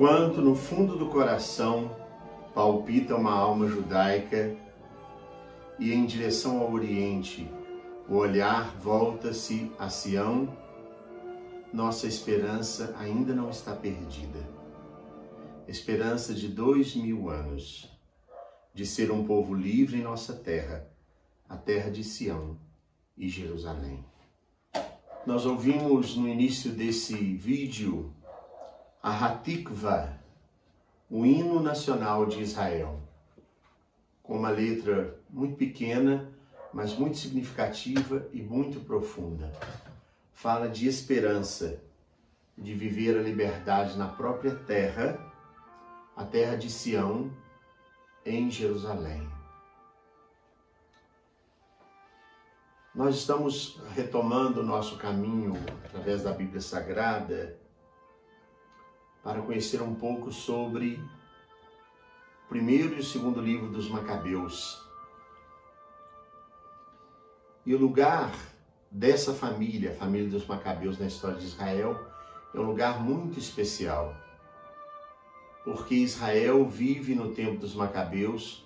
Enquanto no fundo do coração palpita uma alma judaica e em direção ao Oriente o olhar volta-se a Sião, nossa esperança ainda não está perdida. Esperança de 2000 anos, de ser um povo livre em nossa terra, a terra de Sião e Jerusalém. Nós ouvimos no início desse vídeo a Hatikvah, o hino nacional de Israel, com uma letra muito pequena, mas muito significativa e muito profunda. Fala de esperança, de viver a liberdade na própria terra, a terra de Sião, em Jerusalém. Nós estamos retomando o nosso caminho através da Bíblia Sagrada para conhecer um pouco sobre o primeiro e o segundo livro dos Macabeus. E o lugar dessa família, a família dos Macabeus na história de Israel, é um lugar muito especial, porque Israel vive no tempo dos Macabeus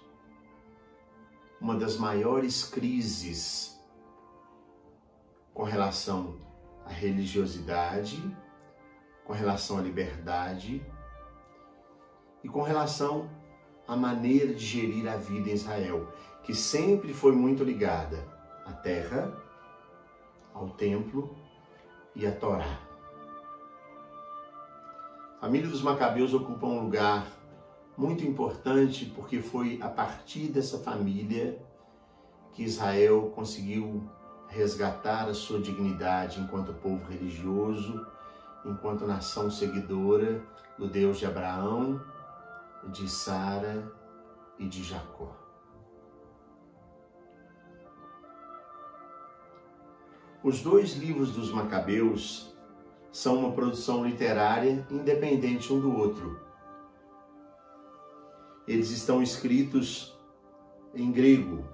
uma das maiores crises com relação à religiosidade, com relação à liberdade e com relação à maneira de gerir a vida em Israel, que sempre foi muito ligada à terra, ao templo e à Torá. A família dos Macabeus ocupa um lugar muito importante porque foi a partir dessa família que Israel conseguiu resgatar a sua dignidade enquanto povo religioso, enquanto nação seguidora do Deus de Abraão, de Sara e de Jacó. Os dois livros dos Macabeus são uma produção literária independente um do outro. Eles estão escritos em grego.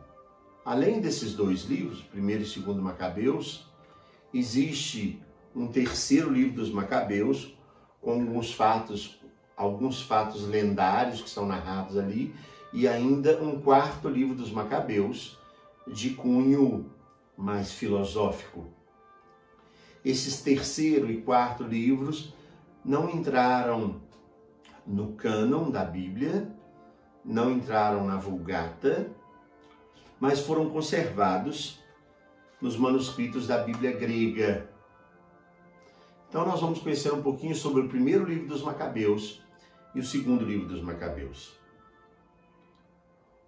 Além desses dois livros, primeiro e segundo Macabeus, existe um terceiro livro dos Macabeus, com alguns fatos lendários que são narrados ali, e ainda um quarto livro dos Macabeus, de cunho mais filosófico. Esses terceiro e quarto livros não entraram no cânon da Bíblia, não entraram na Vulgata, mas foram conservados nos manuscritos da Bíblia grega. Então nós vamos conhecer um pouquinho sobre o primeiro livro dos Macabeus e o segundo livro dos Macabeus.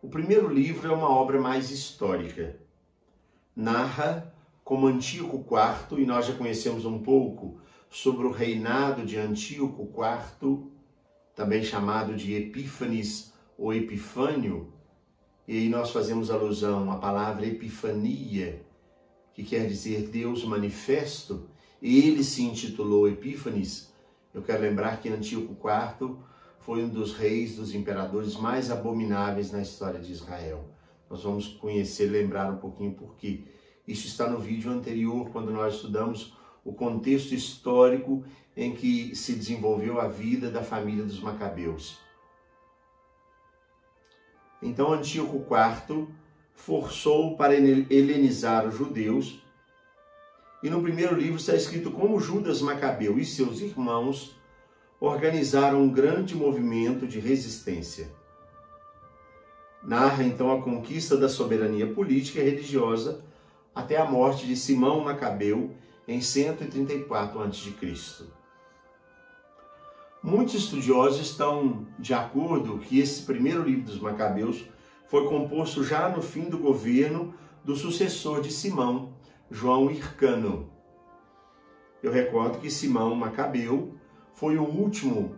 O primeiro livro é uma obra mais histórica. Narra como Antíoco IV, e nós já conhecemos um pouco sobre o reinado de Antíoco IV, também chamado de Epífanes ou Epifânio, e aí nós fazemos alusão à palavra Epifania, que quer dizer Deus manifesto. Ele se intitulou Epífanes. Eu quero lembrar que Antíoco IV foi um dos reis, dos imperadores mais abomináveis na história de Israel. Nós vamos conhecer, lembrar um pouquinho porque isso está no vídeo anterior, quando nós estudamos o contexto histórico em que se desenvolveu a vida da família dos Macabeus. Então Antíoco IV forçou para helenizar os judeus, e no primeiro livro está escrito como Judas Macabeu e seus irmãos organizaram um grande movimento de resistência. Narra então a conquista da soberania política e religiosa até a morte de Simão Macabeu em 134 a.C. Muitos estudiosos estão de acordo que esse primeiro livro dos Macabeus foi composto já no fim do governo do sucessor de Simão, João Hircano. Eu recordo que Simão Macabeu foi o último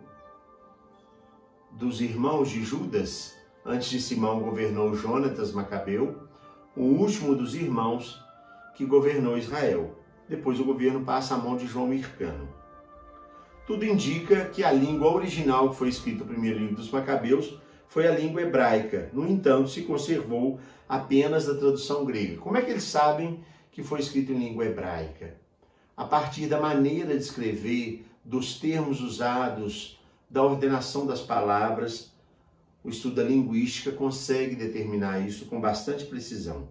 dos irmãos de Judas. Antes de Simão governou Jonatas Macabeu, o último dos irmãos que governou Israel. Depois o governo passa à mão de João Hircano. Tudo indica que a língua original que foi escrita no primeiro livro dos Macabeus foi a língua hebraica. No entanto, se conservou apenas a tradução grega. Como é que eles sabem que foi escrito em língua hebraica? A partir da maneira de escrever, dos termos usados da ordenação das palavras, o estudo da linguística consegue determinar isso com bastante precisão.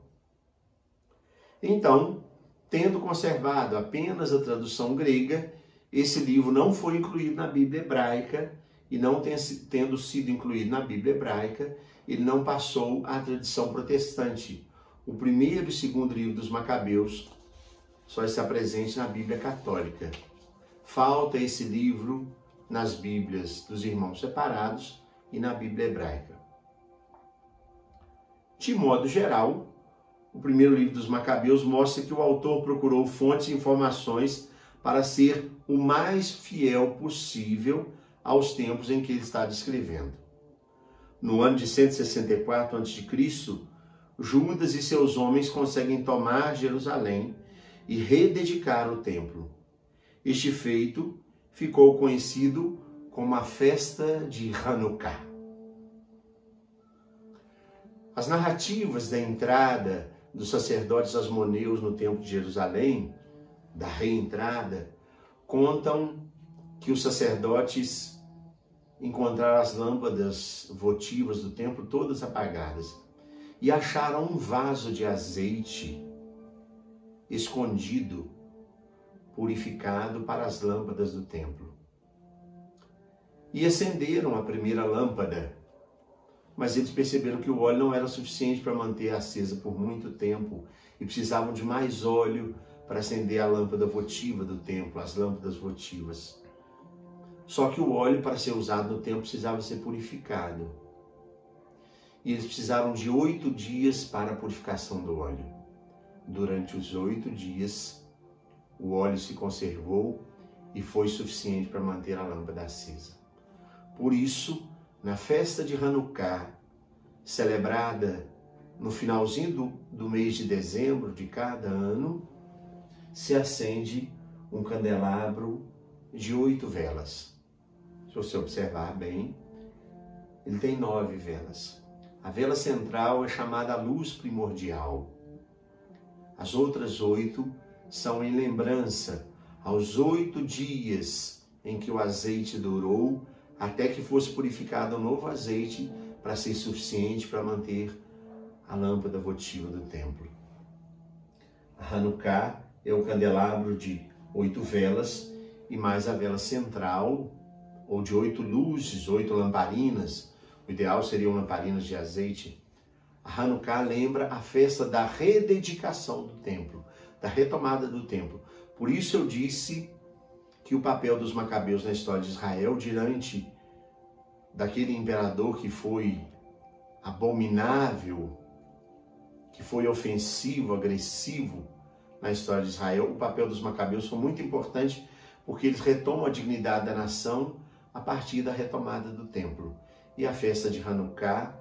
Então, tendo conservado apenas a tradução grega, esse livro não foi incluído na Bíblia hebraica, e não tendo sido incluído na Bíblia hebraica, ele não passou à tradição protestante. O primeiro e segundo livro dos Macabeus só está presente na Bíblia católica. Falta esse livro nas Bíblias dos irmãos separados e na Bíblia hebraica. De modo geral, o primeiro livro dos Macabeus mostra que o autor procurou fontes e informações para ser o mais fiel possível aos tempos em que ele está descrevendo. No ano de 164 a.C., Judas e seus homens conseguem tomar Jerusalém e rededicar o templo. Este feito ficou conhecido como a festa de Hanukkah. As narrativas da entrada dos sacerdotes asmoneus no templo de Jerusalém, da reentrada, contam que os sacerdotes encontraram as lâmpadas votivas do templo todas apagadas e acharam um vaso de azeite escondido, purificado para as lâmpadas do templo. E acenderam a primeira lâmpada, mas eles perceberam que o óleo não era suficiente para manter acesa por muito tempo e precisavam de mais óleo para acender a lâmpada votiva do templo, as lâmpadas votivas. Só que o óleo, para ser usado no templo, precisava ser purificado. E eles precisaram de 8 dias para a purificação do óleo. Durante os 8 dias, o óleo se conservou e foi suficiente para manter a lâmpada acesa. Por isso, na festa de Hanukkah, celebrada no finalzinho do mês de dezembro de cada ano, se acende um candelabro de 8 velas. Se você observar bem, ele tem 9 velas. A vela central é chamada luz primordial. As outras 8 são em lembrança aos 8 dias em que o azeite durou, até que fosse purificado um novo azeite para ser suficiente para manter a lâmpada votiva do templo. A Hanukkah é o candelabro de 8 velas e mais a vela central, ou de 8 luzes, 8 lamparinas. O ideal seriam lamparinas de azeite. A Hanukkah lembra a festa da rededicação do templo, da retomada do templo. Por isso eu disse que o papel dos Macabeus na história de Israel, diante daquele imperador que foi abominável, que foi ofensivo, agressivo na história de Israel, o papel dos Macabeus foi muito importante porque eles retomam a dignidade da nação a partir da retomada do templo. E a festa de Hanukkah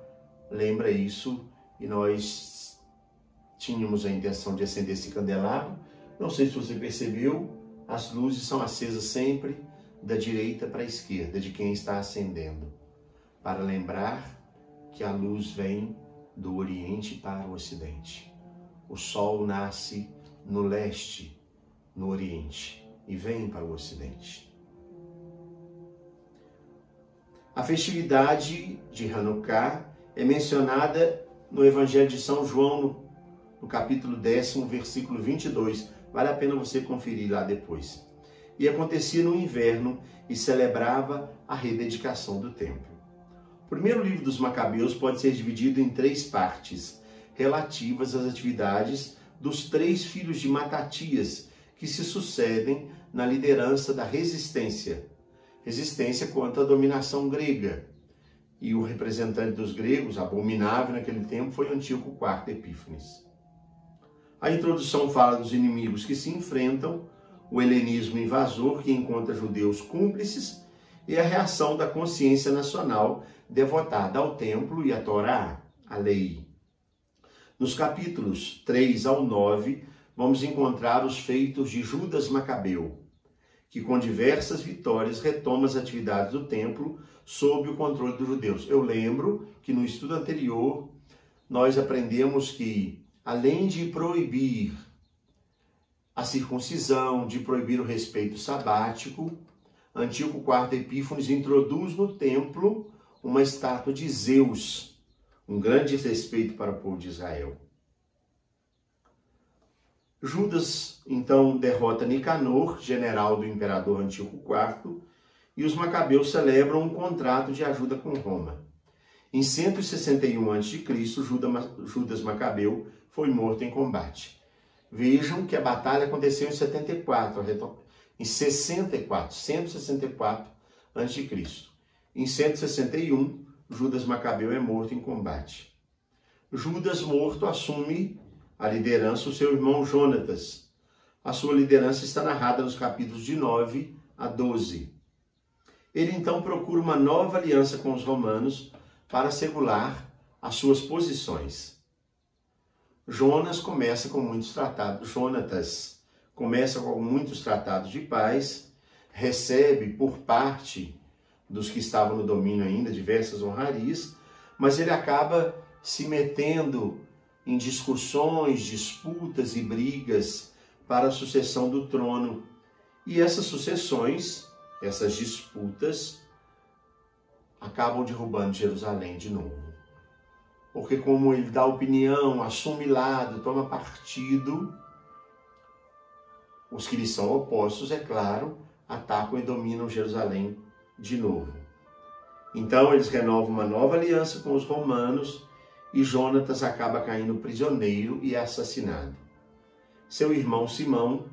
lembra isso, e nós tínhamos a intenção de acender esse candelabro. Não sei se você percebeu, as luzes são acesas sempre da direita para a esquerda, de quem está acendendo, para lembrar que a luz vem do Oriente para o Ocidente. O sol nasce no leste, no Oriente, e vem para o Ocidente. A festividade de Hanukkah é mencionada no Evangelho de São João, no capítulo 10, versículo 22. Vale a pena você conferir lá depois. E acontecia no inverno e celebrava a rededicação do templo. O primeiro livro dos Macabeus pode ser dividido em 3 partes, relativas às atividades dos 3 filhos de Matatias, que se sucedem na liderança da resistência contra a dominação grega. E o representante dos gregos, abominável naquele tempo, foi Antíoco IV Epífanes. A introdução fala dos inimigos que se enfrentam, o helenismo invasor que encontra judeus cúmplices e a reação da consciência nacional devotada ao templo e à Torá, a lei. Nos capítulos 3 ao 9, vamos encontrar os feitos de Judas Macabeu, que com diversas vitórias retoma as atividades do templo sob o controle dos judeus. Eu lembro que no estudo anterior nós aprendemos que, além de proibir a circuncisão, de proibir o respeito sabático, Antíoco IV Epífanes introduz no templo uma estátua de Zeus, um grande respeito para o povo de Israel. Judas, então, derrota Nicanor, general do imperador Antíoco IV, e os macabeus celebram um contrato de ajuda com Roma. Em 161 a.C., Judas Macabeu foi morto em combate. Vejam que a batalha aconteceu em 164 a.C. Em 161, Judas Macabeu é morto em combate. Judas morto assume a liderança o seu irmão Jonatas. A sua liderança está narrada nos capítulos de 9 a 12. Ele então procura uma nova aliança com os romanos para assegurar as suas posições. Jonatas começa com muitos tratados de paz, recebe por parte dos que estavam no domínio ainda diversas honrarias, mas ele acaba se metendo em discussões, disputas e brigas para a sucessão do trono. E essas sucessões, essas disputas, acabam derrubando Jerusalém de novo. Porque como ele dá opinião, assume lado, toma partido, os que lhe são opostos, é claro, atacam e dominam Jerusalém de novo. Então eles renovam uma nova aliança com os romanos e Jonatas acaba caindo prisioneiro e é assassinado. Seu irmão Simão,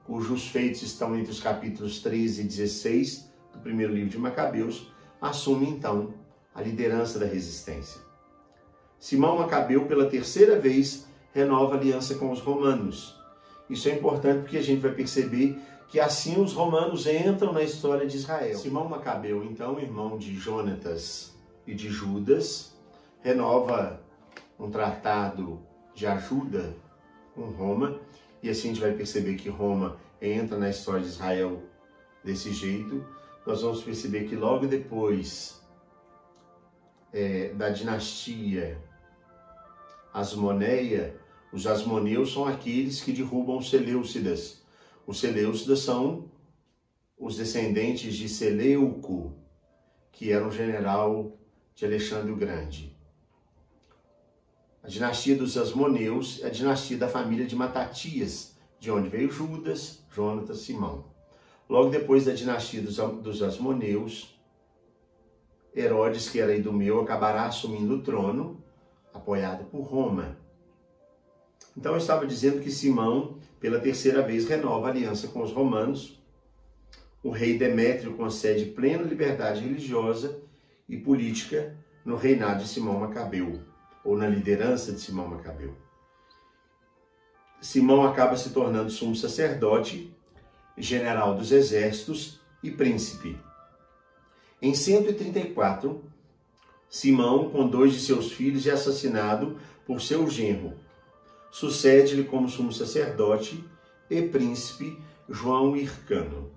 cujos feitos estão entre os capítulos 13 e 16 do primeiro livro de Macabeus, assume então a liderança da resistência. Simão Macabeu, pela terceira vez, renova a aliança com os romanos. Isso é importante porque a gente vai perceber que assim os romanos entram na história de Israel. Simão Macabeu, então, irmão de Jonatas e de Judas, renova um tratado de ajuda com Roma, e assim a gente vai perceber que Roma entra na história de Israel desse jeito. Nós vamos perceber que logo depois da dinastia Asmoneia, os asmoneus são aqueles que derrubam os Seleucidas. Os Seleucidas são os descendentes de Seleuco, que era um general de Alexandre o Grande. A dinastia dos Asmoneus é a dinastia da família de Matatias, de onde veio Judas, Jonatas, Simão. Logo depois da dinastia dos Asmoneus, Herodes, que era idumeu, acabará assumindo o trono, apoiado por Roma. Então eu estava dizendo que Simão, pela terceira vez, renova a aliança com os romanos. O rei Demétrio concede plena liberdade religiosa e política no reinado de Simão Macabeu, ou na liderança de Simão Macabeu. Simão acaba se tornando sumo sacerdote, general dos exércitos e príncipe. Em 134, Simão, com 2 de seus filhos, é assassinado por seu genro. Sucede-lhe como sumo sacerdote e príncipe João Hircano.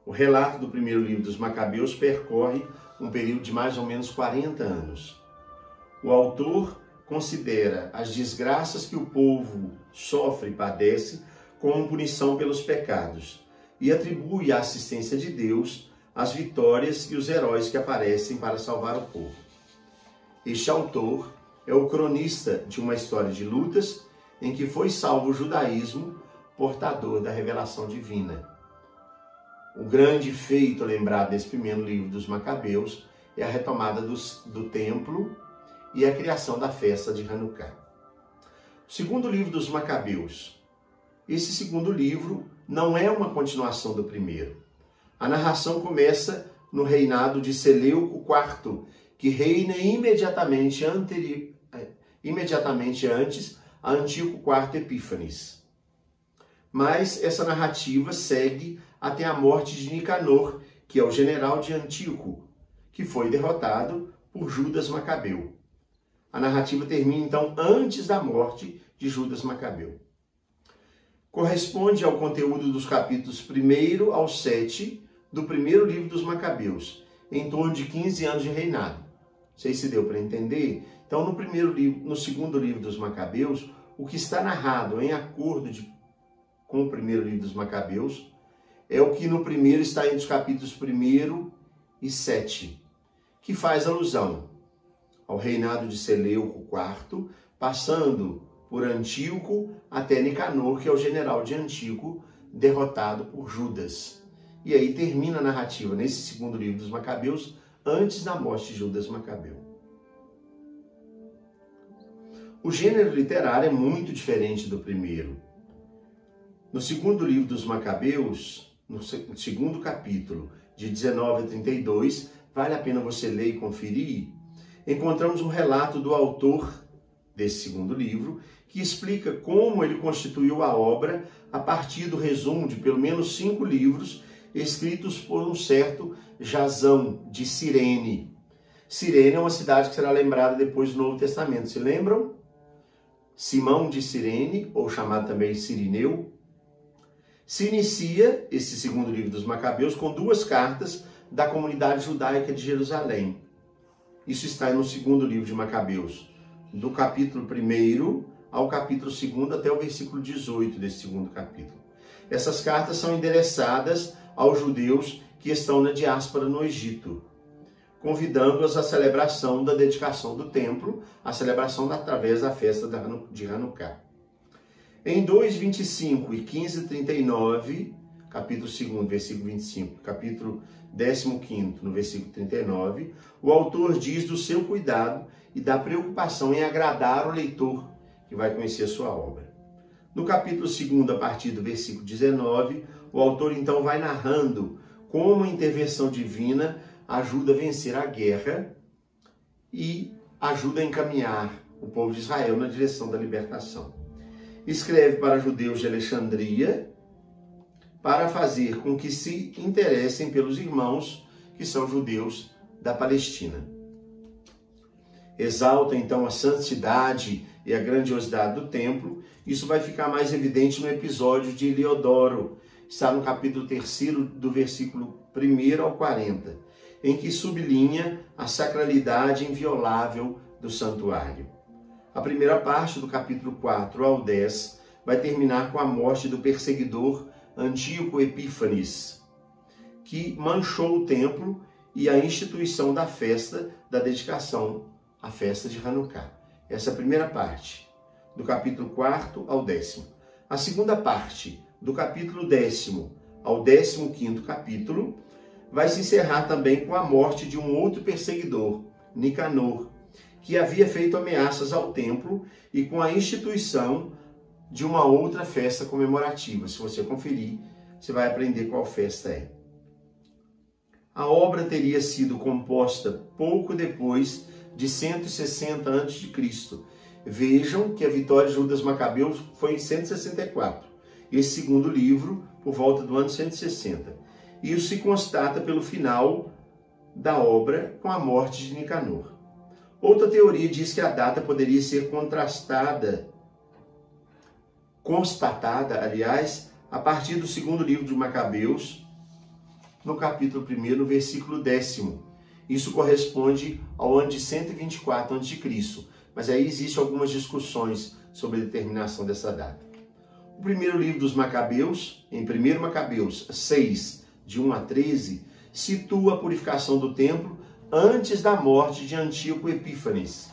O relato do primeiro livro dos Macabeus percorre um período de mais ou menos 40 anos. O autor considera as desgraças que o povo sofre e padece como punição pelos pecados e atribui à assistência de Deus as vitórias e os heróis que aparecem para salvar o povo. Este autor é o cronista de uma história de lutas em que foi salvo o judaísmo, portador da revelação divina. O grande feito lembrado nesse primeiro livro dos Macabeus é a retomada do templo e a criação da festa de Hanukkah. O segundo livro dos Macabeus. Esse segundo livro não é uma continuação do primeiro. A narração começa no reinado de Seleuco IV, que reina imediatamente antes a Antíoco IV Epífanes. Mas essa narrativa segue até a morte de Nicanor, que é o general de Antíoco, que foi derrotado por Judas Macabeu. A narrativa termina, então, antes da morte de Judas Macabeu. Corresponde ao conteúdo dos capítulos 1 ao 7 do primeiro livro dos Macabeus, em torno de 15 anos de reinado. Não sei se deu para entender. Então, no segundo livro dos Macabeus, o que está narrado em acordo com o primeiro livro dos Macabeus é o que no primeiro está entre os capítulos 1 e 7, que faz alusão ao reinado de Seleuco IV, passando por Antíoco até Nicanor, que é o general de Antíoco, derrotado por Judas. E aí termina a narrativa nesse segundo livro dos Macabeus, antes da morte de Judas Macabeu. O gênero literário é muito diferente do primeiro. No segundo livro dos Macabeus, no segundo capítulo, de 19 a 32, vale a pena você ler e conferir, encontramos um relato do autor desse segundo livro, que explica como ele constituiu a obra a partir do resumo de pelo menos 5 livros escritos por um certo Jasão de Cirene. Cirene é uma cidade que será lembrada depois do Novo Testamento, se lembram? Simão de Cirene, ou chamado também Cirineu. Se inicia esse segundo livro dos Macabeus com 2 cartas da comunidade judaica de Jerusalém. Isso está no segundo livro de Macabeus, do capítulo 1 ao capítulo 2 até o versículo 18 desse segundo capítulo. Essas cartas são endereçadas aos judeus que estão na diáspora no Egito, convidando-os à celebração da dedicação do templo, a celebração através da festa de Hanukkah. Em 2:25 e 15:39, capítulo 2, versículo 25, capítulo 15, no versículo 39, o autor diz do seu cuidado e da preocupação em agradar o leitor, que vai conhecer a sua obra. No capítulo 2, a partir do versículo 19, o autor então vai narrando como a intervenção divina ajuda a vencer a guerra e ajuda a encaminhar o povo de Israel na direção da libertação. Escreve para judeus de Alexandria para fazer com que se interessem pelos irmãos que são judeus da Palestina. Exalta então a santidade e a grandiosidade do templo. Isso vai ficar mais evidente no episódio de Heliodoro, está no capítulo 3 do versículo 1 ao 40, em que sublinha a sacralidade inviolável do santuário. A primeira parte, do capítulo 4 ao 10, vai terminar com a morte do perseguidor Antíoco Epífanes, que manchou o templo e a instituição da festa da dedicação, a festa de Hanukkah. Essa é a primeira parte, do capítulo 4 ao 10º. A segunda parte, do capítulo 10º ao 15º capítulo, vai se encerrar também com a morte de um outro perseguidor, Nicanor, que havia feito ameaças ao templo, e com a instituição de uma outra festa comemorativa. Se você conferir, você vai aprender qual festa é. A obra teria sido composta pouco depois de 160 a.C. Vejam que a vitória de Judas Macabeu foi em 164. Esse segundo livro, por volta do ano 160. Isso se constata pelo final da obra com a morte de Nicanor. Outra teoria diz que a data poderia ser constatada, a partir do segundo livro de Macabeus, no capítulo 1, no versículo 10º. Isso corresponde ao ano de 124 a.C., mas aí existem algumas discussões sobre a determinação dessa data. O primeiro livro dos Macabeus, em 1 Macabeus 6, de 1 a 13, situa a purificação do templo antes da morte de Antíoco Epífanes.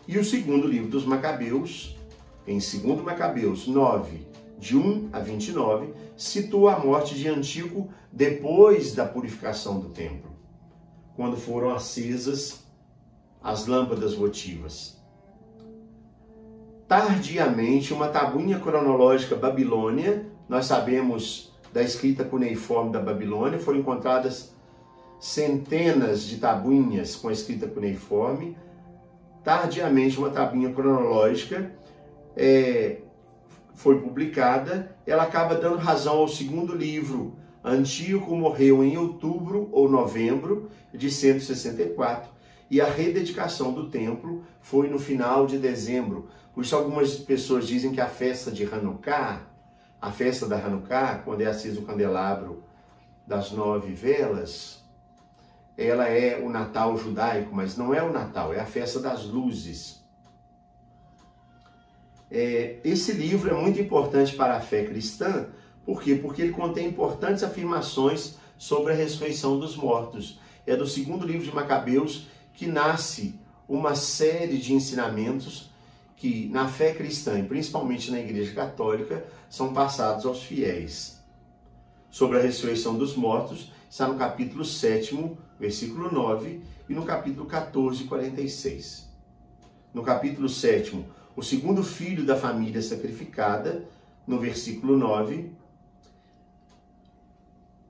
E o segundo livro dos Macabeus, em 2 Macabeus 9, de 1 a 29, situa a morte de Antíoco depois da purificação do templo, quando foram acesas as lâmpadas votivas. Tardiamente, uma tabuinha cronológica babilônia, nós sabemos da escrita cuneiforme da Babilônia, foram encontradas centenas de tabuinhas com a escrita cuneiforme. Tardiamente, uma tabuinha cronológica foi publicada, ela acaba dando razão ao segundo livro. Antíoco morreu em outubro ou novembro de 164 e a rededicação do templo foi no final de dezembro. Por isso algumas pessoas dizem que a festa de Hanukkah, a festa da Hanukkah, quando é aceso o candelabro das 9 velas, ela é o Natal judaico, mas não é o Natal, é a festa das luzes. Esse livro é muito importante para a fé cristã, Por quê? Porque ele contém importantes afirmações sobre a ressurreição dos mortos. É do segundo livro de Macabeus que nasce uma série de ensinamentos que na fé cristã e principalmente na Igreja Católica são passados aos fiéis. Sobre a ressurreição dos mortos está no capítulo 7, versículo 9 e no capítulo 14, 46. No capítulo 7, o segundo filho da família sacrificada, no versículo 9,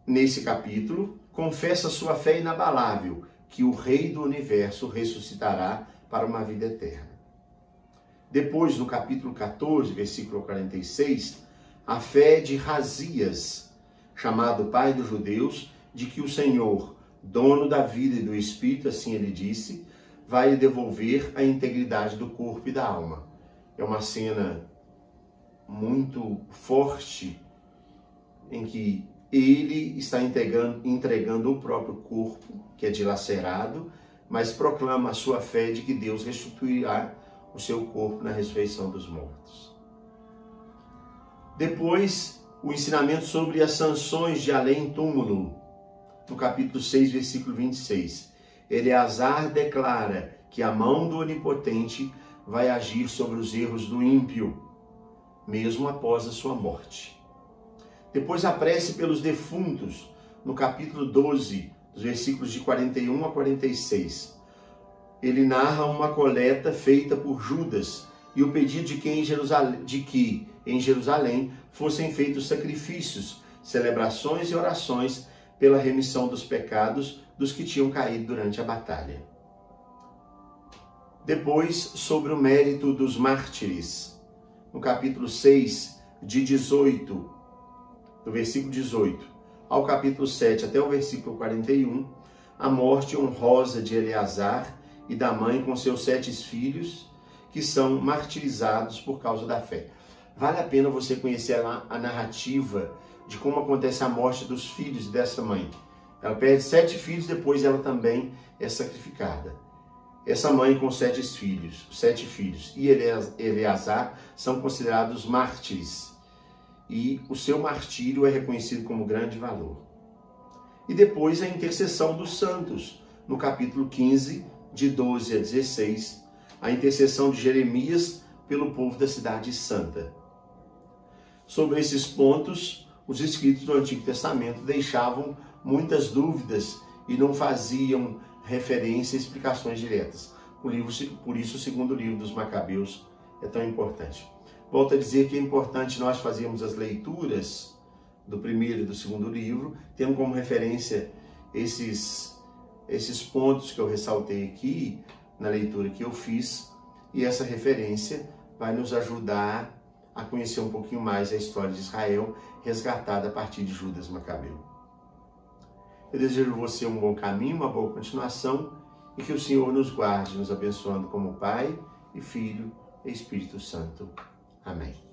nesse capítulo, confessa sua fé inabalável que o Rei do Universo ressuscitará para uma vida eterna. Depois, no capítulo 14, versículo 46, a fé de Razias, chamado pai dos judeus, de que o Senhor, dono da vida e do espírito, assim ele disse, vai lhe devolver a integridade do corpo e da alma. É uma cena muito forte em que ele está entregando o próprio corpo, que é dilacerado, mas proclama a sua fé de que Deus restituirá o seu corpo na ressurreição dos mortos. Depois, o ensinamento sobre as sanções de além-túmulo, no capítulo 6, versículo 26. Eleazar declara que a mão do Onipotente vai agir sobre os erros do ímpio, mesmo após a sua morte. Depois, a prece pelos defuntos, no capítulo 12, dos versículos de 41 a 46. Ele narra uma coleta feita por Judas e o pedido de que em Jerusalém fossem feitos sacrifícios, celebrações e orações pela remissão dos pecados dos que tinham caído durante a batalha. Depois, sobre o mérito dos mártires, no capítulo 6, do versículo 18 ao capítulo 7 até o versículo 41, a morte honrosa de Eleazar e da mãe com seus 7 filhos, que são martirizados por causa da fé. Vale a pena você conhecer a narrativa de como acontece a morte dos filhos dessa mãe. Ela perde 7 filhos, depois ela também é sacrificada. Essa mãe com 7 filhos e Eleazar são considerados mártires. E o seu martírio é reconhecido como grande valor. E depois a intercessão dos santos, no capítulo 15, de 12 a 16, a intercessão de Jeremias pelo povo da cidade santa. Sobre esses pontos, os escritos do Antigo Testamento deixavam muitas dúvidas e não faziam referência a explicações diretas. Por isso, o segundo livro dos Macabeus é tão importante. Volto a dizer que é importante nós fazermos as leituras do primeiro e do segundo livro, tendo como referência esses pontos que eu ressaltei aqui na leitura que eu fiz, e essa referência vai nos ajudar a conhecer um pouquinho mais a história de Israel, resgatada a partir de Judas Macabeu. Eu desejo a você um bom caminho, uma boa continuação, e que o Senhor nos guarde, nos abençoando como Pai e Filho e Espírito Santo. Amém.